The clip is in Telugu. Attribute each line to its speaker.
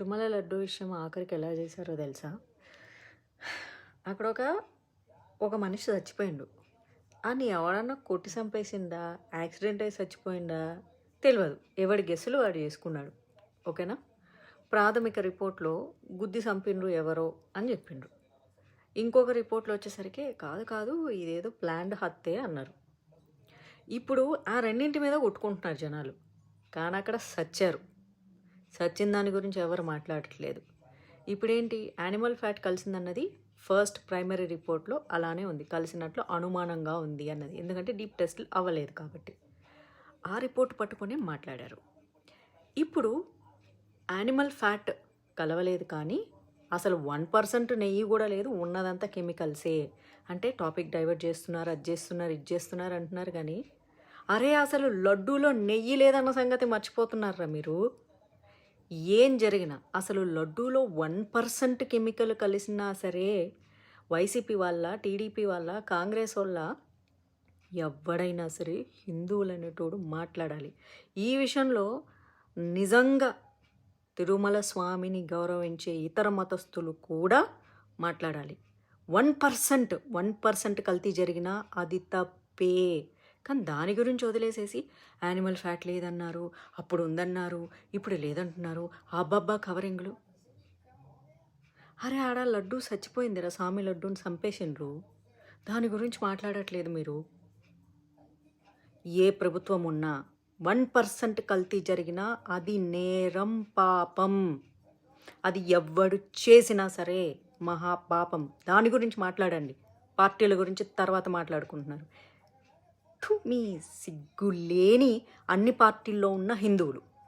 Speaker 1: తిరుమల లడ్డు విషయం ఆఖరికి ఎలా చేశారో తెలుసా? అక్కడ ఒక మనిషి చచ్చిపోయిండు. అని ఎవడన్నా కొట్టి చంపేసిందా? యాక్సిడెంట్ అయి చచ్చిపోయిందా? తెలవదు. ఎవడి గెస్సులు వాడు చేసుకున్నాడు. ఓకేనా? ప్రాథమిక రిపోర్ట్‌లో గుద్ది చంపిండ్రు ఎవరో అని చెప్పిండ్రు. ఇంకొక రిపోర్ట్‌లో వచ్చేసరికి కాదు కాదు ఇదేదో ప్లాన్డ్ హత్యే అన్నారు. ఇప్పుడు ఆ రెండింటి మీద కొట్టుకుంటున్నారు జనాలు. కానీ అక్కడ సచ్చారు. సచ్చిన దాని గురించి ఎవరు మాట్లాడట్లేదు. ఇప్పుడేంటి యానిమల్ ఫ్యాట్ కలిసిందన్నది ఫస్ట్ ప్రైమరీ రిపోర్ట్లో అలానే ఉంది. కలిసినట్లు అనుమానంగా ఉంది అన్నది. ఎందుకంటే డీప్ టెస్ట్లు అవ్వలేదు కాబట్టి. ఆ రిపోర్ట్ పట్టుకొని మాట్లాడారు. ఇప్పుడు యానిమల్ ఫ్యాట్ కలవలేదు కానీ అసలు 1% నెయ్యి కూడా లేదు, ఉన్నదంతా కెమికల్సే అంటే టాపిక్ డైవర్ట్ చేస్తున్నారు, అది చేస్తున్నారు, ఇది చేస్తున్నారు అంటున్నారు. కానీ అరే అసలు లడ్డూలో నెయ్యి లేదన్న సంగతి మర్చిపోతున్నారా మీరు? ఏం జరిగినా అసలు లడ్డూలో 1% కెమికల్ కలిసినా సరే వైసీపీ వాళ్ళ, టీడీపీ వాళ్ళ, కాంగ్రెస్ వాళ్ళ ఎవడైనా సరే హిందువులు అనేటోడు మాట్లాడాలి. ఈ విషయంలో నిజంగా తిరుమల స్వామిని గౌరవించే ఇతర మతస్థులు కూడా మాట్లాడాలి. 1% కల్తీ జరిగినా అది తప్పే. కానీ దాని గురించి వదిలేసేసి యానిమల్ ఫ్యాట్ లేదన్నారు, అప్పుడు ఉందన్నారు, ఇప్పుడు లేదంటున్నారు. అబ్బబ్బా కవరింగ్లు. అరే ఆడ లడ్డు చచ్చిపోయిందిరా, స్వామి లడ్డూని చంపేసిండ్రు. దాని గురించి మాట్లాడట్లేదు మీరు. ఏ ప్రభుత్వం ఉన్నా 1% కల్తీ జరిగినా అది నేరం, పాపం. అది ఎవ్వడు చేసినా సరే మహాపాపం. దాని గురించి మాట్లాడండి. పార్టీల గురించి తర్వాత మాట్లాడుకుంటున్నారు. మీ సిగ్గులేని అన్ని పార్టీల్లో ఉన్న హిందువులు